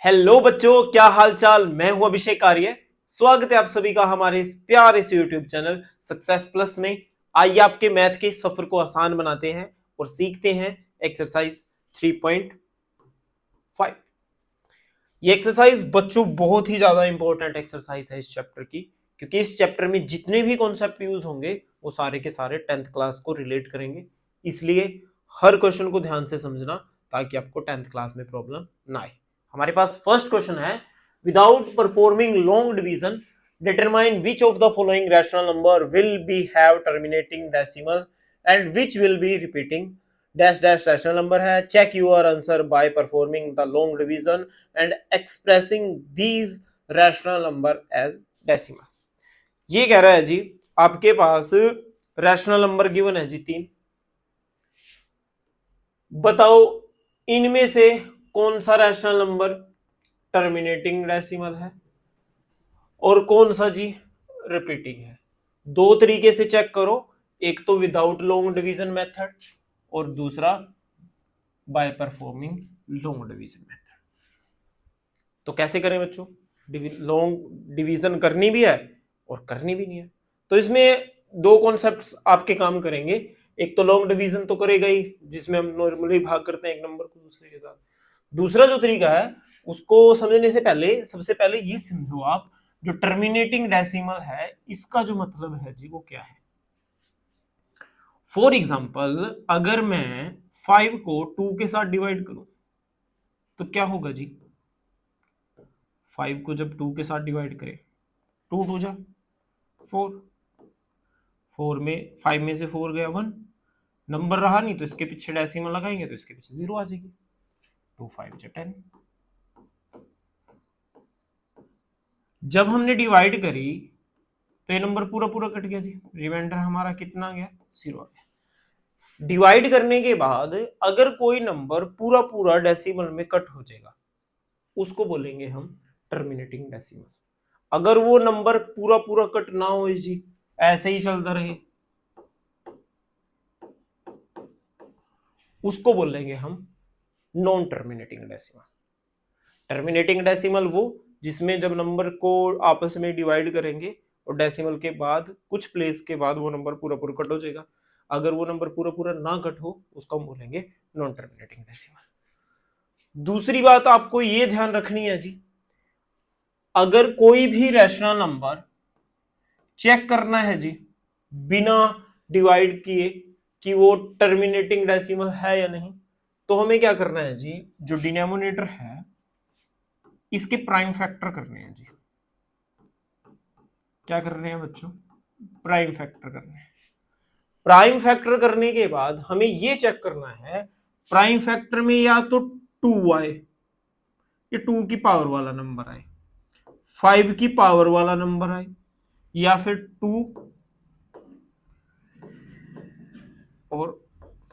Hello बच्चों, क्या हाल चाल। मैं हूं अभिषेक आर्य। स्वागत है आप सभी का हमारे इस प्यारे से यूट्यूब चैनल सक्सेस प्लस में। आइए आपके मैथ के सफर को आसान बनाते हैं और सीखते हैं एक्सरसाइज 3.5। ये एक्सरसाइज बच्चों बहुत ही ज्यादा इंपॉर्टेंट एक्सरसाइज है इस चैप्टर की, क्योंकि इस चैप्टर में जितने भी कॉन्सेप्ट यूज होंगे वो सारे के सारे 10th क्लास को रिलेट करेंगे। इसलिए हर क्वेश्चन को ध्यान से समझना ताकि आपको 10th क्लास में प्रॉब्लम ना आए। हमारे पास फर्स्ट क्वेश्चन है, without performing long division determine which of the following rational number will be have terminating decimal and which will be repeating dash dash rational number है। Check your answer by performing the long division and expressing these rational number as decimal. ये कह रहा है जी, आपके पास rational number given है जी 3। बताओ इनमें से कौन सा रैशनल नंबर टर्मिनेटिंग डेसिमल है और कौन सा जी रिपीटिंग है। दो तरीके से चेक करो, एक तो विदाउट लॉन्ग डिवीजन मेथड और दूसरा by performing long division method. तो कैसे करें बच्चों, लॉन्ग डिवीजन करनी भी है और करनी भी नहीं है। तो इसमें दो कॉन्सेप्ट्स आपके काम करेंगे। एक तो लॉन्ग डिवीजन तो करेगा ही, जिसमें हम नॉर्मली भाग करते हैं एक नंबर को दूसरे के साथ। दूसरा जो तरीका है उसको समझने से पहले सबसे पहले ये समझो आप, जो टर्मिनेटिंग डेसिमल है इसका जो मतलब है जी वो क्या है। फॉर एग्जाम्पल अगर मैं 5 को 2 के साथ डिवाइड करूं तो क्या होगा जी। 5 को जब 2 के साथ डिवाइड करें, 2 2 जा 4, 4 में 5 में से 4 गया 1, नंबर रहा नहीं तो इसके पीछे डेसिमल लगाएंगे तो इसके पीछे 0 आ जाएगी। 2 5 जा 10। जब हमने डिवाइड करी तो ये नंबर पूरा पूरा कट गया जी, रिमाइंडर हमारा कितना आ गया, 0 आ गया। डिवाइड करने के बाद अगर कोई नंबर पूरा पूरा डेसिमल में कट हो जाएगा उसको बोलेंगे हम टर्मिनेटिंग डेसिमल। अगर वो नंबर पूरा पूरा कट ना हो जी, ऐसे ही चलता रहे, उसको बोलेंगे हम non terminating decimal. Terminating decimal वो जिसमें जब नंबर को आपस में डिवाइड करेंगे और डेसिमल के बाद कुछ प्लेस के बाद वो नंबर पूरा पूरा कट हो जाएगा। अगर वो नंबर पूरा पूरा ना कट हो उसको हम बोलेंगे नॉन टर्मिनेटिंग डेसिमल। दूसरी बात आपको ये ध्यान रखनी है जी, अगर कोई भी रैशनल नंबर चेक करना है जी बिना डिवाइड किए कि वो टर्मिनेटिंग डेसिमल है या नहीं, तो हमें क्या करना है जी, जो डिनोमिनेटर है इसके प्राइम फैक्टर करने हैं जी। क्या कर रहे हैं बच्चों, प्राइम फैक्टर करने हैं। प्राइम फैक्टर करने के बाद हमें यह चेक करना है प्राइम फैक्टर में या तो 2 आए, ये 2 की पावर वाला नंबर आए, 5 की पावर वाला नंबर आए, या फिर 2 और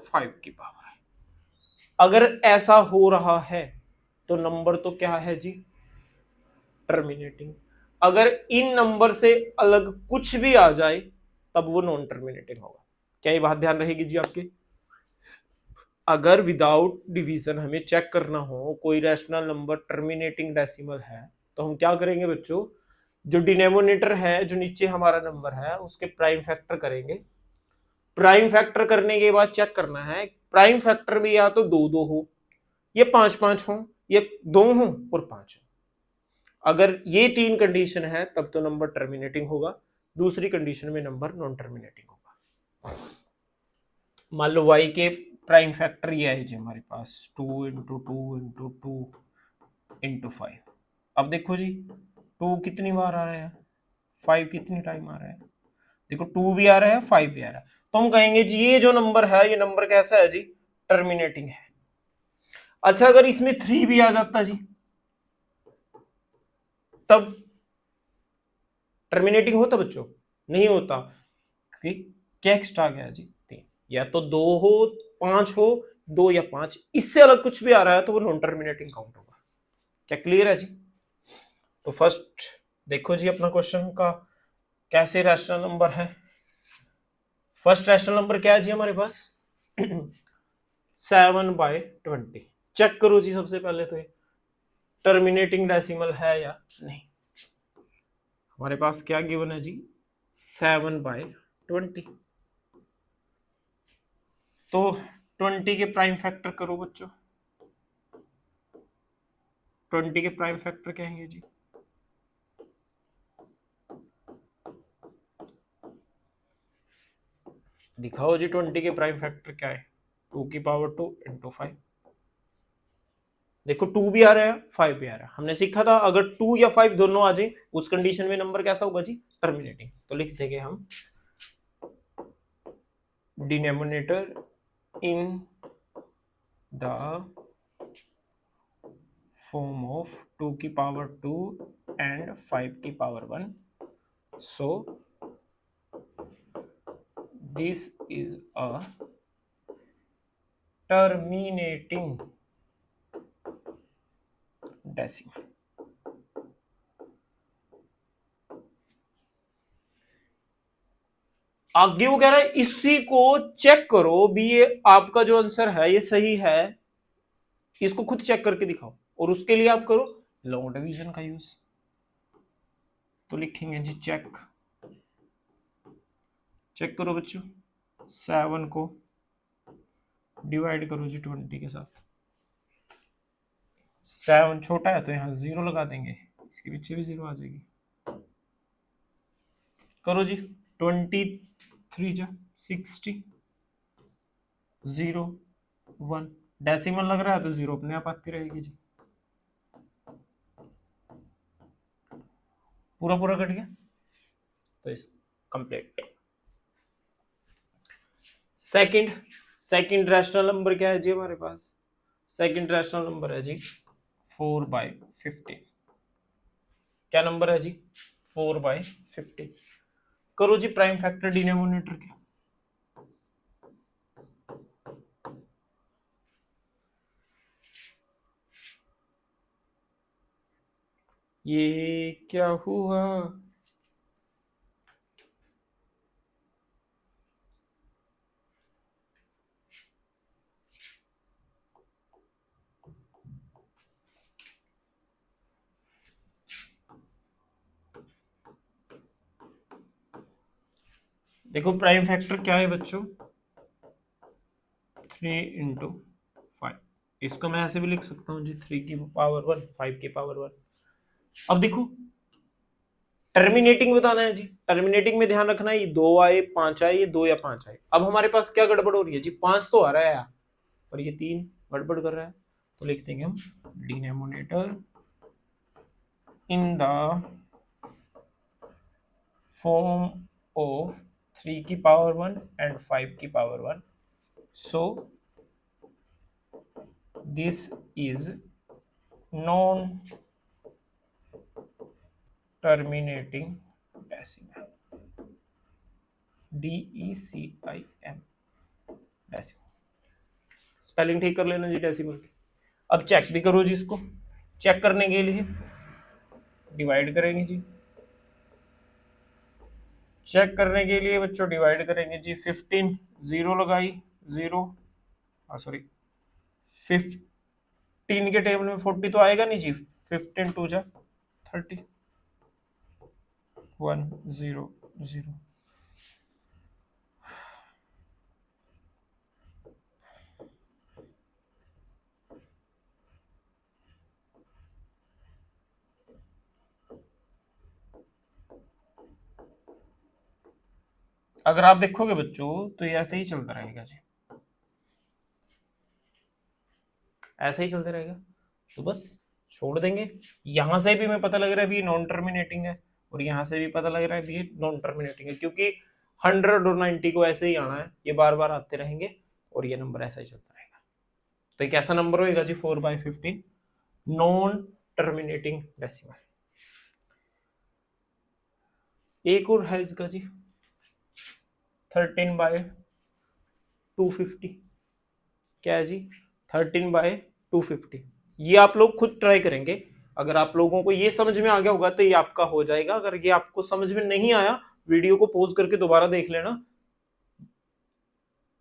5 की पावर आए। अगर ऐसा हो रहा है तो नंबर तो क्या है जी, टर्मिनेटिंग। अगर इन नंबर से अलग कुछ भी आ जाए तब वो नॉन टर्मिनेटिंग होगा। क्या ये बात ध्यान रहेगी जी आपके। अगर विदाउट डिवीजन हमें चेक करना हो कोई रैशनल नंबर टर्मिनेटिंग डेसिमल है तो हम क्या करेंगे बच्चों, जो डिनोमिनेटर है जो नीचे हमारा नंबर है उसके प्राइम फैक्टर करेंगे। प्राइम फैक्टर करने के बाद चेक करना है प्राइम फैक्टर में या तो 2 2 हो, या 5 5 हो, या 2 हो और 5 हो। अगर ये 3 कंडीशन है तब तो नंबर टर्मिनेटिंग होगा, दूसरी कंडीशन में नंबर नॉन टर्मिनेटिंग होगा। मान लो y के प्राइम फैक्टर ये है जी हमारे पास 2 इंटू 2 इंटू 2 इंटू 5। अब देखो जी 2 कितनी बार आ रहा है, 5 कितनी टाइम आ रहा है, देखो 2 भी आ रहा है 5 भी आ रहा है। तो हम कहेंगे जी ये जो नंबर है ये नंबर कैसा है जी, टर्मिनेटिंग है। अच्छा अगर इसमें 3 भी आ जाता जी तब टर्मिनेटिंग होता बच्चों, नहीं होता, क्योंकि क्या एक्स्ट्रा आ गया जी 3। या तो 2 हो 5 हो, 2 या 5, इससे अलग कुछ भी आ रहा है तो वो नॉन टर्मिनेटिंग काउंट होगा। क्या क्लियर है जी। तो फर्स्ट देखो जी अपना क्वेश्चन का कैसे रैशनल नंबर है। फर्स्ट रैशनल नंबर क्या है जी हमारे पास 7/20। चेक करो जी सबसे पहले तो ये टर्मिनेटिंग डेसिमल है या नहीं। हमारे पास क्या गिवन है जी, 7/20। तो 20 के प्राइम फैक्टर करो बच्चों, 20 के प्राइम फैक्टर क्या है जी, दिखाओ जी 20 के प्राइम फैक्टर क्या है, 2 की पावर 2 इंटू 5। देखो 2 भी आ रहा है 5 भी आ रहा है, हमने सीखा था अगर 2 या 5 दोनों आ जाए उस कंडीशन में नंबर कैसा होगा जी, टर्मिनेटिंग। तो लिख देंगे हम denominator in the form of 2 की पावर 2 एंड 5 की power 1, so this is a terminating decimal। आगे वो कह रहा है इसी को चेक करो भी, ये आपका जो आंसर है ये सही है, इसको खुद चेक करके दिखाओ, और उसके लिए आप करो लॉन्ग डिवीजन का यूज। तो लिखेंगे जी चेक, चेक करो बच्चों, 7 को डिवाइड करो जी 20 के साथ। 7 छोटा है तो यहां 0 लगा देंगे, इसके पीछे भी 0 आ जाएगी। करो जी 23 जा 60, 0 1, डेसिमल लग रहा है तो 0 अपने आप आती रहेगी जी। पूरा पूरा कट गया तो इस कंप्लीट। सेकंड रैशनल नंबर क्या है जी हमारे पास, सेकंड रैशनल नंबर है जी 4/50। क्या नंबर है जी, 4/50। करो जी प्राइम फैक्टर डिनोमिनेटर क्या, ये क्या हुआ, देखो प्राइम फैक्टर क्या है बच्चों, 3 × 5। इसको मैं ऐसे भी लिख सकता हूँ जी 3 की पावर 1 5 की पावर 1। अब देखो टर्मिनेटिंग बताना है जी, टर्मिनेटिंग में ध्यान रखना है ये 2 आए 5 आए, ये 2 या 5 आए। अब हमारे पास क्या गड़बड़ हो रही है जी, 5 तो आ रहा है और ये 3 गड़बड़ कर रहा है। तो लिख देंगे हम denominator in the form of 3 की पावर 1 एंड 5 की power 1, so this is non terminating decimal, DECIM decimal. Spelling ठीक कर लेना जी डेसिमल की। अब चेक भी करो जी, इसको चेक करने के लिए डिवाइड करेंगे जी, चेक करने के लिए बच्चों डिवाइड करेंगे जी 15, 0 लगाई 0, सॉरी 15 के टेबल में 40 तो आएगा नहीं जी, 15 2 जा 30, 1 0 0। अगर आप देखोगे बच्चों तो ये ऐसे ही चलता रहेगा जी, ऐसे ही चलते रहेगा। तो बस छोड़ देंगे, यहां से भी हमें पता लग रहा है भी नॉन टर्मिनेटिंग है, और यहां से भी पता लग रहा है भी नॉन टर्मिनेटिंग है, क्योंकि 100 और 90 को ऐसे ही आना है, ये बार बार आते रहेंगे और ये नंबर ऐसा ही चलता रहेगा। तो एक ऐसा नंबर होगा जी 4/15 नॉन टर्मिनेटिंग डेसिमल। एक और है इसका जी 13/250। क्या है जी 13/250। ये आप लोग खुद ट्राई करेंगे, अगर आप लोगों को ये समझ में आ गया होगा तो ये आपका हो जाएगा, अगर ये आपको समझ में नहीं आया वीडियो को पॉज करके दोबारा देख लेना,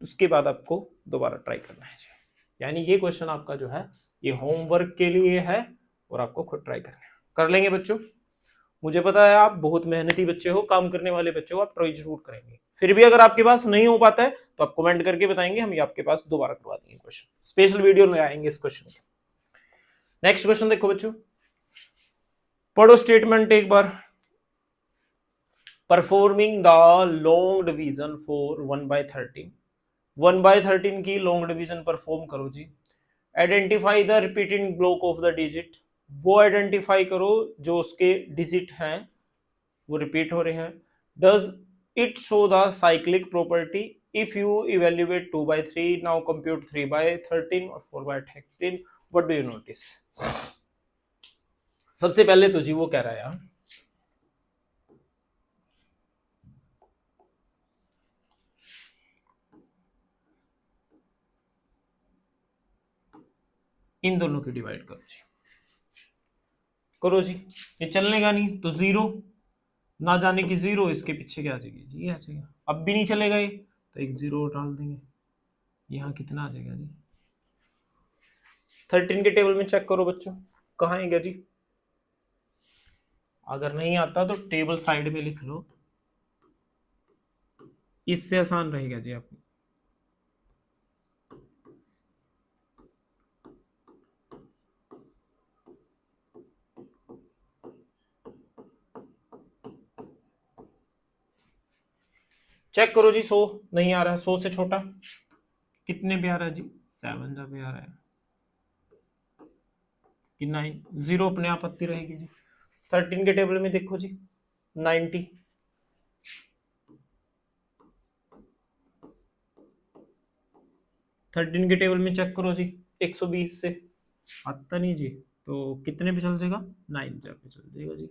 उसके बाद आपको दोबारा ट्राई करना है जी। यानी ये क्वेश्चन आपका जो है ये होमवर्क के लिए है, और आपको खुद ट्राई करना है। कर लेंगे बच्चों? मुझे पता है आप बहुत मेहनती बच्चे हो, काम करने वाले बच्चे हो, आप ट्राई जरूर करेंगे। फिर भी अगर आपके पास नहीं हो पाता है तो आप कमेंट करके बताएंगे, हम ये आपके पास दोबारा करवा देंगे क्वेश्चन, स्पेशल वीडियो में आएंगे इस क्वेश्चन के। नेक्स्ट क्वेश्चन देखो बच्चों, पढ़ो स्टेटमेंट एक बार। Performing the long division for 1/13, 1/13 की लॉन्ग डिवीजन परफॉर्म करो जी। Identify the repeating block of the digit, वो आइडेंटिफाई करो जो उसके डिजिट हैं वो रिपीट हो रहे हैं। Does it show the cyclic property if you evaluate 2/3, now compute 3/13 और 4/13, व्हाट डू यू नोटिस? सबसे पहले तो जी वो कह रहा है इन दोनों की डिवाइड करो जी, करो जी। ये चलने का नहीं तो जीरो, ना जाने की जीरो, इसके पीछे क्या आ जाएगी जी, आ जाएगा। अब भी नहीं चलेगा ये तो एक जीरो डाल देंगे, यहाँ कितना आ जाएगा जी? 13 के टेबल में चेक करो बच्चों, कहाँ आएगा जी? अगर नहीं आता तो टेबल साइड में लिख लो, इससे आसान रहेगा जी आपको। चेक करो जी, 100 नहीं आ रहा है, 100 से छोटा कितने पे आ रहा है जी? 7 पे आ रहा है कि 9? जीरो अपने आप आती रहेगी जी। 13 के टेबल में देखो जी, 90, 13 के टेबल में चेक करो जी, 120 से आता नहीं जी, तो कितने पे चल जाएगा? 9 पे चल जाएगा जी।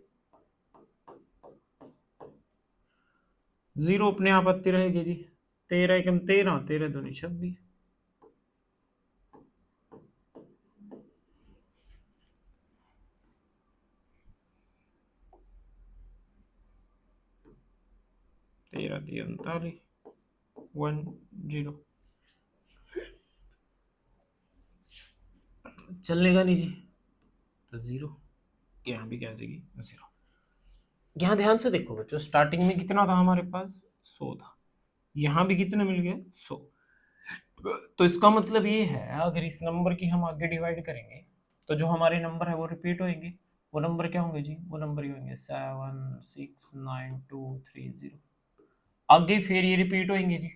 जीरो अपने आप आती रहेगी जी। 13 एकम 13, 13 दूनी 26, तेरह 39, 10 चलने का नहीं जी, तो जीरो, यहाँ भी क्या आ जाएगी? जीरो। यहाँ ध्यान से देखो बच्चों, स्टार्टिंग में कितना था हमारे पास? 100 था, यहाँ भी कितना मिल गया? 100। तो इसका मतलब ये है अगर इस नंबर की हम आगे डिवाइड करेंगे तो जो हमारे नंबर है वो रिपीट होंगे। वो नंबर क्या होंगे जी? वो नंबर ही होंगे 7 6 9 2 3 0, आगे फिर ये रिपीट होंगे जी।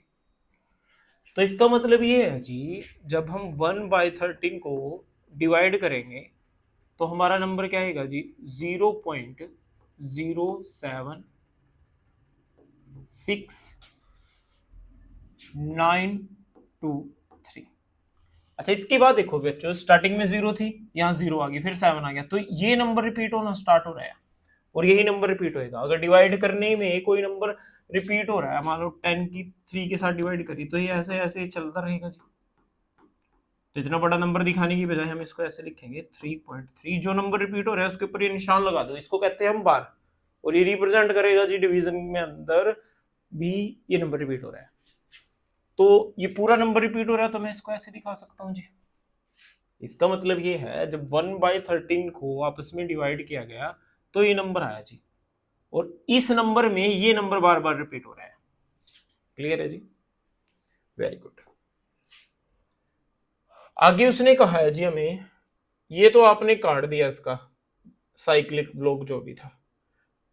तो इसका मतलब ये है जी, जब हम 1/13 को डिवाइड करेंगे तो हमारा नंबर क्या आएगा जी? 0.07693। अच्छा, इसके बाद देखो बच्चों, स्टार्टिंग में जीरो थी, यहाँ जीरो आ गई, फिर 7 आ गया, तो ये नंबर रिपीट होना स्टार्ट हो रहा है और यही नंबर रिपीट होएगा। अगर डिवाइड करने में कोई नंबर रिपीट हो रहा है, मान लो 10 की 3 के साथ डिवाइड करी, तो ये ऐसे ऐसे चलता रहेगा जी। तो इतना बड़ा नंबर दिखाने की बजाय हम इसको ऐसे लिखेंगे 3.3, जो नंबर रिपीट हो रहा है उसके ऊपर ये निशान लगा दो, इसको कहते हैं हम बार, और ये रिप्रेजेंट करेगा जी डिवीजन में अंदर भी ये नंबर रिपीट हो रहा है। तो ये पूरा नंबर रिपीट हो रहा है तो मैं इसको ऐसे दिखा सकता हूं जी। इसका मतलब ये है जब 1/13 को आपस में डिवाइड किया गया तो ये नंबर आया जी, और इस नंबर में ये नंबर बार बार रिपीट हो रहा है। क्लियर है जी? Very good. आगे उसने कहा है जी हमें, ये तो आपने काट दिया इसका साइक्लिक ब्लॉक जो भी था,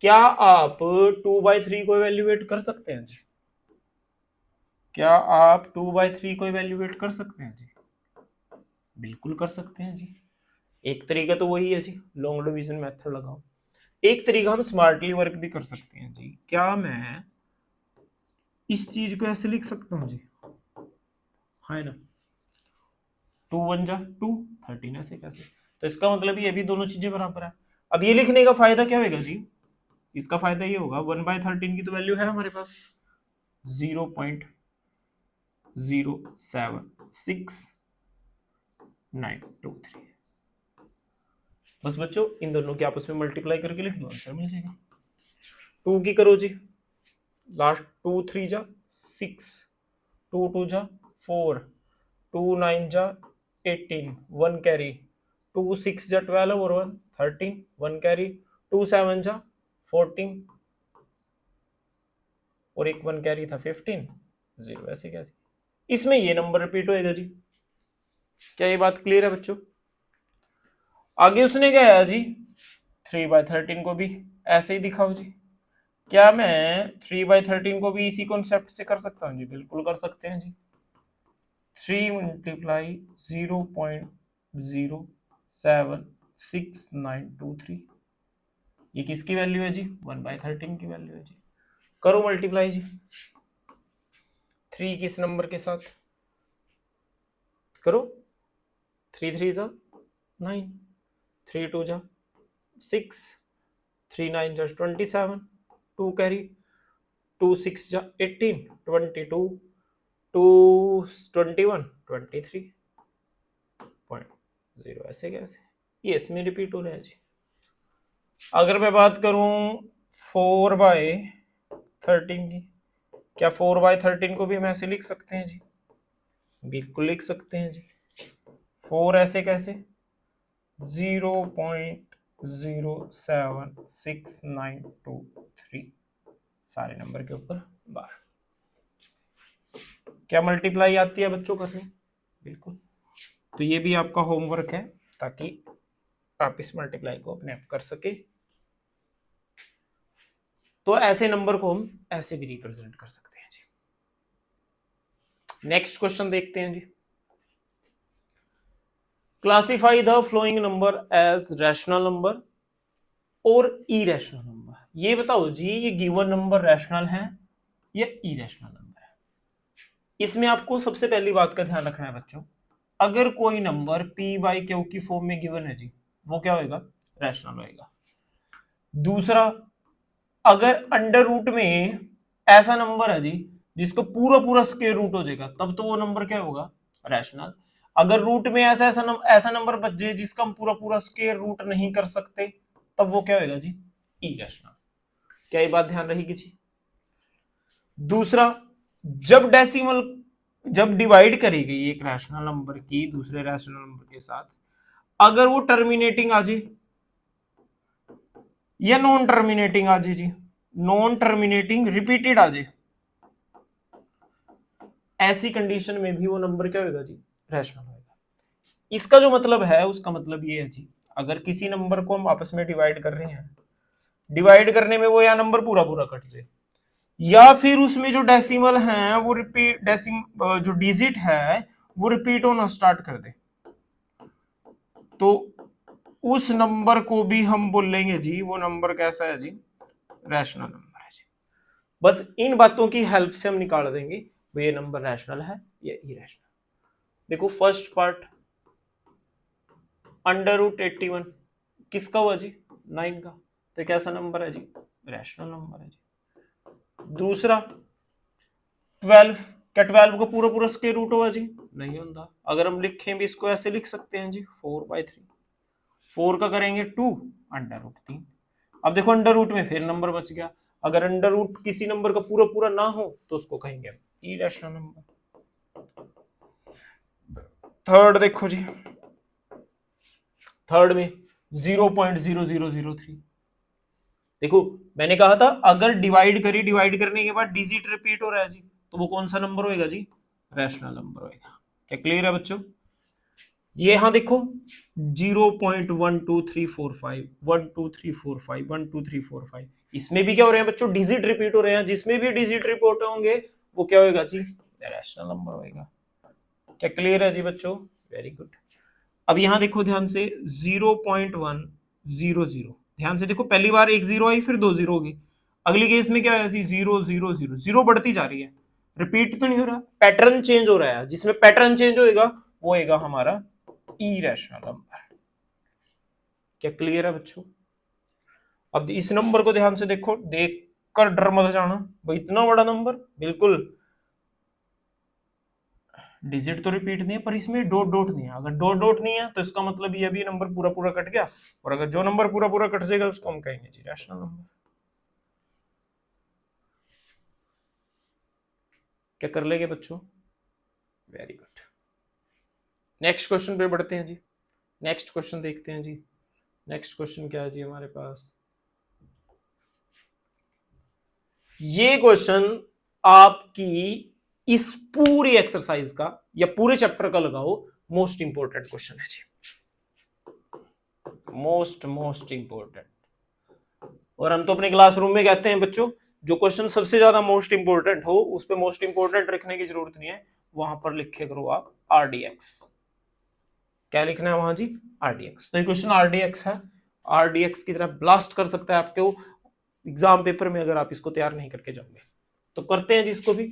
क्या आप 2/3 को इवेल्युएट कर सकते हैं जी? क्या आप 2/3 को इवेल्युएट कर सकते हैं जी? बिल्कुल कर सकते हैं जी। एक तरीका तो वही है जी, लॉन्ग डिवीजन मेथड लगाओ। एक तरीका हम स्मार्टली वर्क भी कर सकते हैं जी। क्या मैं इस चीज को ऐसे लिख सकता हूं जी? है ना, 2 1 जा 2, 13 ऐसे कैसे? तो इसका मतलब ये भी दोनों चीजें बराबर है। अब ये लिखने का फायदा क्या होगा जी? इसका फायदा ये होगा 1/13 की तो वैल्यू है हमारे पास 0.07693। बस बच्चों इन दोनों के आपस में मल्टीप्लाई करके लिख दो, आंसर मिल जाएगा। 2 की करो जी, लास्ट 2 3 जा 6, 2 2 जा 4, 2 9 जा 18, 1 कैरी 2 6 जा 12 और 1 13, 1 कैरी, 2 7 जा 14 और एक 1 कैरी था 15, 0 ऐसे कैसे। इसमें ये नंबर रिपीट होएगा जी। क्या ये बात क्लियर है बच्चों? आगे उसने क्या है जी, 3/13 को भी ऐसे ही दिखाओ जी। क्या मैं 3/13 को भी इसी कॉन्सेप्ट से कर सकता हूँ जी? बिल्कुल कर सकते हैं जी। 3 मल्टीप्लाई 0.07693, ये किसकी वैल्यू है जी? 1/13 की वैल्यू है जी। करो मल्टीप्लाई जी 3 किस नंबर के साथ, करो। 3 3 जा 9, 3 2 जा 6, 3 9 जा 27, 2 कैरी, 2 6 जा 18, 22, 2 21, 23.0 ऐसे कैसे, ये इसमें रिपीट हो रहा है जी। अगर मैं बात करूं 4/13 की, क्या 4/13 को भी हम ऐसे लिख सकते हैं जी? बिल्कुल लिख सकते हैं जी। 4 ऐसे कैसे, 0.07693 सारे नंबर के ऊपर बार। क्या मल्टीप्लाई आती है बच्चों करनी? बिल्कुल। तो ये भी आपका होमवर्क है ताकि आप इस मल्टीप्लाई को अपने आप कर सके। तो ऐसे नंबर को हम ऐसे भी रिप्रेजेंट कर सकते हैं जी। नेक्स्ट क्वेश्चन देखते हैं जी। Classify the following number as rational number और इरेशनल नंबर। ये बताओ जी, ये गिवन नंबर रैशनल है या इरेशनल नंबर है? इसमें आपको सबसे पहली बात का ध्यान रखना है बच्चों, अगर कोई नंबर p/q की फॉर्म में गिवन है जी, वो क्या होएगा? रैशनल होएगा। दूसरा, अगर अंडर रूट में ऐसा नंबर है जी जिसको पूरा पूरा स्क्वायर रूट हो जाएगा, तब तो वो नंबर क्या होगा? रैशनल। अगर रूट में ऐसा नंबर बच जाए जिसका हम पूरा पूरा स्क्वायर रूट नहीं कर सकते, तब वो क्या होगा जी? इरेशनल। क्या ये बात ध्यान रहेगी जी? दूसरा, जब डिवाइड करी गई एक रैशनल नंबर की दूसरे रैशनल नंबर के साथ, अगर वो टर्मिनेटिंग आ जाए या नॉन टर्मिनेटिंग आ जाए जी, नॉन टर्मिनेटिंग रिपीटेड आ जाए, ऐसी कंडीशन में भी वो नंबर क्या होगा जी? रैशनल होगा। इसका जो मतलब है, उसका मतलब ये है जी, अगर किसी नंबर को हम आपस में डिवाइड कर रहे हैं, डिवाइड करने में वो या नंबर पूरा पूरा कट जाए, या फिर उसमें जो डेसिमल है वो रिपीट जो डिजिट है वो रिपीट होना स्टार्ट कर दे, तो उस नंबर को भी हम बोलेंगे जी वो नंबर कैसा है जी? रैशनल नंबर है जी। बस इन बातों की हेल्प से हम निकाल देंगे भाई ये नंबर रैशनल है या इरेशनल। देखो फर्स्ट पार्ट, √81 किसका हुआ जी? 9 का, तो कैसा नंबर है जी? रैशनल नंबर है जी। दूसरा 12, क्या 12 को पूरा पूरा स्क्वायर रूट होगा जी? नहीं होता। अगर हम लिखें भी इसको ऐसे लिख सकते हैं जी 4/3, 4 का करेंगे 2, √3। अब देखो अंडर रूट में फिर नंबर बच गया, अगर अंडर रूट किसी नंबर का पूरा पूरा ना हो तो उसको कहेंगे इरेशनल नंबर। थर्ड देखो जी, थर्ड में 0.0003, देखो मैंने कहा था अगर डिवाइड करी, डिवाइड करने के बाद डिजिट रिपीट हो रहा है जी, तो वो कौन सा नंबर होएगा जी? रैशनल नंबर होएगा। क्या क्लियर है बच्चों? ये यहां देखो 0.12345, 12345, 12345, इसमें भी क्या हो रहे हैं बच्चों? डिजिट रिपीट हो रहे हैं। जिसमें भी डिजिट रिपीट होंगे वो क्या होएगा जी? रैशनल नंबर होएगा। क्या क्लियर है जी बच्चों? Very good. अब यहां देखो ध्यान से 0.100, ध्यान से देखो, पहली बार एक जीरो आई फिर 2 जीरो होगी, अगली केस में क्या है जी? 0 0 0, जीरो बढ़ती जा रही है, रिपीट तो नहीं हो रहा, पैटर्न चेंज हो रहा है। जिसमें पैटर्न चेंज होएगा वो होएगा हमारा इरेशनल नंबर। क्या क्लियर है बच्चों? अब इस नंबर को ध्यान से देखो, देखकर डर मत जाना भाई इतना बड़ा नंबर, बिल्कुल डिजिट तो रिपीट नहीं है पर इसमें डॉट डॉट नहीं है। अगर डॉट डॉट नहीं है तो इसका मतलब ये भी नंबर पूरा पूरा कट गया, और अगर जो नंबर पूरा पूरा कट जाएगा उसको हम कहेंगे जी रैशनल नंबर। क्या कर लेंगे बच्चों? Very good. नेक्स्ट क्वेश्चन पे बढ़ते हैं जी। नेक्स्ट क्वेश्चन देखते हैं जी। नेक्स्ट क्वेश्चन क्या है जी हमारे पास? ये क्वेश्चन आपकी इस पूरी एक्सरसाइज का या पूरे चैप्टर का लगाओ मोस्ट इंपोर्टेंट क्वेश्चन है जी, मोस्ट इंपोर्टेंट। और हम तो अपने क्लासरूम में कहते हैं बच्चों, जो क्वेश्चन सबसे ज्यादा मोस्ट इंपोर्टेंट हो उस पे मोस्ट इंपोर्टेंट रखने की जरूरत नहीं है, वहां पर लिखे करो आप आरडीएक्स। क्या लिखना है वहां जी? आरडीएक्स। तो ये क्वेश्चन आरडीएक्स है, आरडीएक्स की तरह ब्लास्ट कर सकता है आपके एग्जाम पेपर में अगर आप इसको तैयार नहीं करके जाओगे। तो करते हैं जी इसको भी।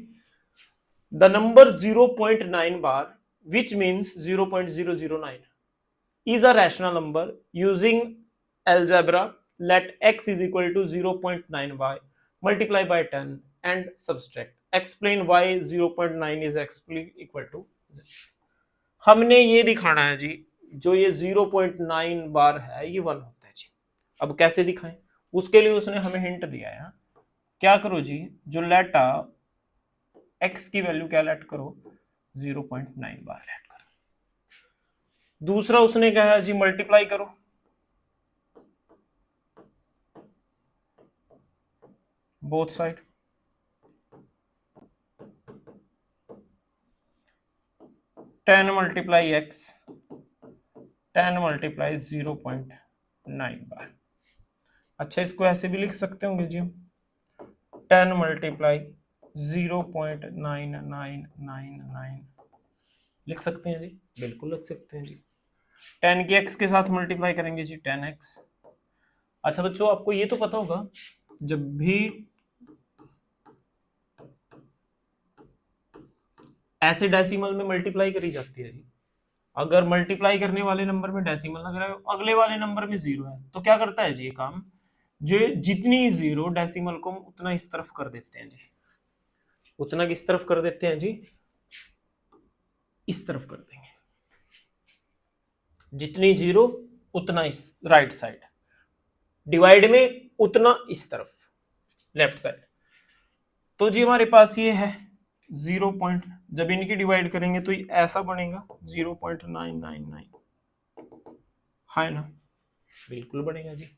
The number 0.9 bar which means 0.009 is a rational number using algebra. Let x is equal to 0.9y multiply by 10 and subtract. Explain why 0.9 is equal to 0. हमने ये दिखाना है जी, जो ये 0.9 बार है ये 1 होता है जी। अब कैसे दिखाएं, उसके लिए उसने हमें हिंट दिया है। क्या करो जी, जो लेटा x की वैल्यू क्या लेट करो, 0.9 बार लेट करो। दूसरा उसने कहा जी मल्टीप्लाई करो, both side, 10 multiply x, 10 multiply 0.9 बार। अच्छा इसको ऐसे भी लिख सकते होंगे जी हम, 10 मल्टीप्लाई 0.9999 लिख सकते हैं जी, बिल्कुल लिख सकते हैं जी। 10 की x के साथ मल्टीप्लाई करेंगे जी 10x। अच्छा बच्चों आपको ये तो पता होगा, जब भी ऐसे डेसिमल में मल्टीप्लाई करी जाती है जी, अगर मल्टीप्लाई करने वाले नंबर में डेसिमल लग रहा है, अगले वाले नंबर में जीरो है, तो क्या करता है जी ये काम, जो जितनी जीरो डेसिमल को उतना इस तरफ कर देते हैं जी, उतना किस तरफ कर देते हैं जी, इस तरफ कर देंगे। जितनी जीरो उतना इस राइट साइड, डिवाइड में उतना इस तरफ लेफ्ट साइड। तो जी हमारे पास ये है 0 पॉइंट, जब इनकी डिवाइड करेंगे तो ये ऐसा बनेगा 0.999, है ना, बिल्कुल बनेगा जी।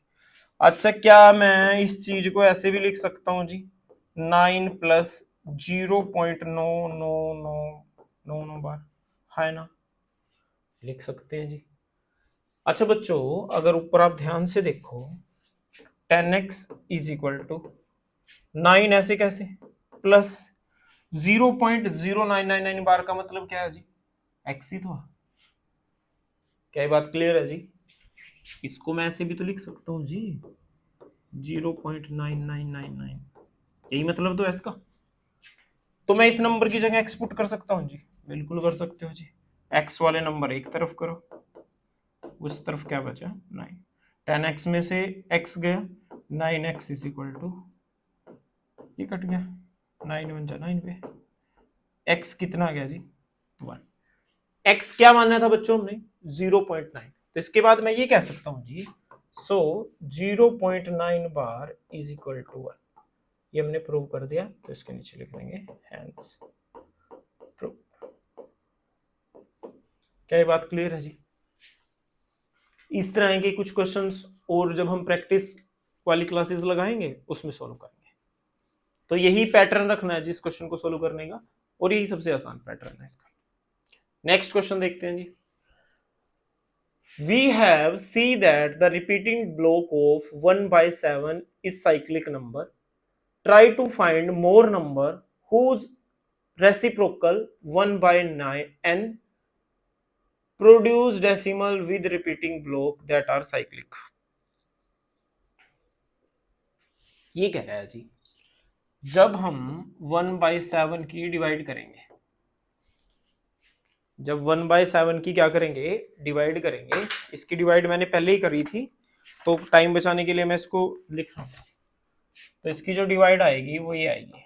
अच्छा क्या मैं इस चीज को ऐसे भी लिख सकता हूं जी, 9 प्लस 0.9999 बार, है ना, लिख सकते हैं जी। अच्छा बच्चों अगर ऊपर आप ध्यान से देखो, 10x इज इक्वल टू 9 ऐसे कैसे, प्लस 0.0999 बार का मतलब क्या है जी, x ही तो। क्या ये बात क्लियर है जी? इसको मैं ऐसे भी तो लिख सकता हूं जी, 0.9999, यही मतलब तो इसका। तो मैं इस नंबर की जगह एक्स पुट कर सकता हूं जी, बिल्कुल कर सकते हो जी। एक्स वाले नंबर एक तरफ करो, उस तरफ क्या बचा 9, 10x में से x गया, 9x इज इक्वल टू, ये कट गया, 9 1 जा 9 पे, x कितना आ गया जी 1। x क्या मानना था बच्चों हमने 0.9, तो इसके बाद मैं ये कह सकता हूं जी, सो 0.9 बार इज इक्वल टू 1, ये हमने प्रूव कर दिया। तो इसके नीचे लिख देंगे हैंस प्रूव। क्या ये बात क्लियर है जी? इस तरह के कुछ क्वेश्चंस और जब हम प्रैक्टिस वाली क्लासेस लगाएंगे उसमें सोल्व करेंगे। तो यही पैटर्न रखना है जिस क्वेश्चन को सोल्व करने का, और यही सबसे आसान पैटर्न है इसका। नेक्स्ट क्वेश्चन देखते हैं जी। We have see that the repeating block of 1/7 is cyclic number. Try to find more number whose reciprocal 1/9 produce decimal with repeating block that are cyclic. ये कह रहा है जी, जब हम 1/7 की डिवाइड करेंगे, जब 1/7 की क्या करेंगे डिवाइड करेंगे, इसकी डिवाइड मैंने पहले ही करी थी तो टाइम बचाने के लिए मैं इसको लिख रहा हूं। तो इसकी जो डिवाइड आएगी वो ये आएगी,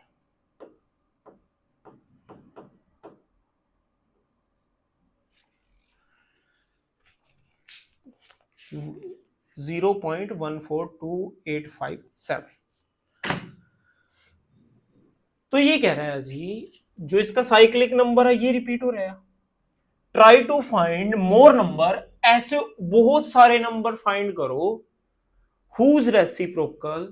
0.142857। तो ये कह रहा है जी, जो इसका साइक्लिक नंबर है ये रिपीट हो रहा है। Try to find more number ऐसे बहुत सारे नंबर फाइंड करो whose reciprocal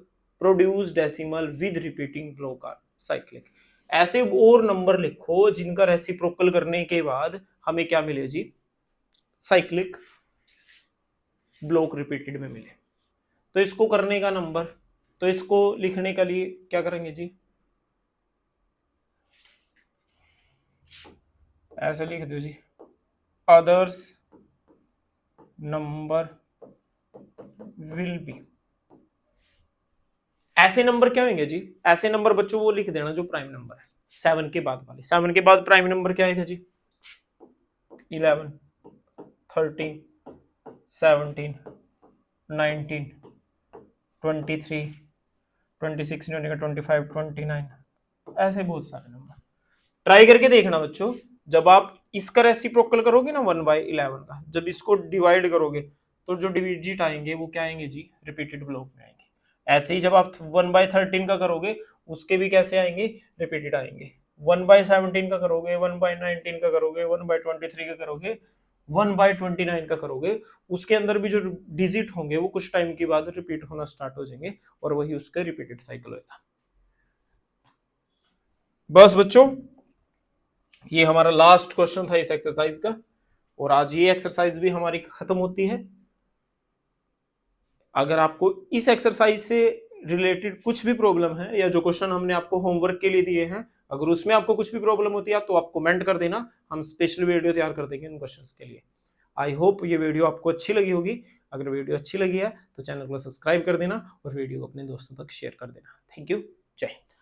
produce decimal with repeating block are cyclic। ऐसे और नंबर लिखो जिनका रेसिप्रोकल करने के बाद हमें क्या मिले जी, साइक्लिक ब्लॉक रिपीटेड में मिले। तो इसको करने का नंबर, तो इसको लिखने के लिए क्या करेंगे जी, ऐसे लिख दो जी, अदर्स नंबर विल बी। ऐसे नंबर क्या होंगे जी, ऐसे नंबर बच्चों वो लिख देना जो प्राइम नंबर है, 7 के बाद वाले। 7 के बाद प्राइम नंबर क्या आएगा जी, 11, 13, 17, 19, 23, 26 नहीं होने का 25, 29, ऐसे बहुत सारे नंबर। ट्राई करके देखना बच्चों, जब आप इसका रेसिप्रोकल करोगे ना 1/11 का, जब इसको डिवाइड करोगे तो जो डिजिट आएंगे वो क्या आएंगे जी, रिपीटेड ब्लॉक में आएंगे। ऐसे ही जब आप 1/13 का करोगे उसके भी कैसे आएंगे, रिपीटेड आएंगे। 1/17 का करोगे, 1/19 का करोगे, 1/23 का करोगे, 1/29 का करोगे, उसके अंदर भी जो डिजिट होंगे वो कुछ टाइम के बाद रिपीट होना स्टार्ट हो जाएंगे और वही उसका रिपीटेड साइकिल होगा। बस बच्चों ये हमारा लास्ट क्वेश्चन था इस एक्सरसाइज का, और आज ये एक्सरसाइज भी हमारी खत्म होती है। अगर आपको इस एक्सरसाइज से रिलेटेड कुछ भी प्रॉब्लम है या जो क्वेश्चन हमने आपको होमवर्क के लिए दिए हैं, अगर उसमें आपको कुछ भी प्रॉब्लम होती है तो आप कमेंट कर देना, हम स्पेशल वीडियो तैयार कर देंगे इन क्वेश्चंस के लिए। आई होप ये वीडियो आपको अच्छी लगी होगी। अगर वीडियो अच्छी लगी है तो चैनल को सब्सक्राइब कर देना और वीडियो को अपने दोस्तों तक शेयर कर देना। थैंक यू, जय हिंद।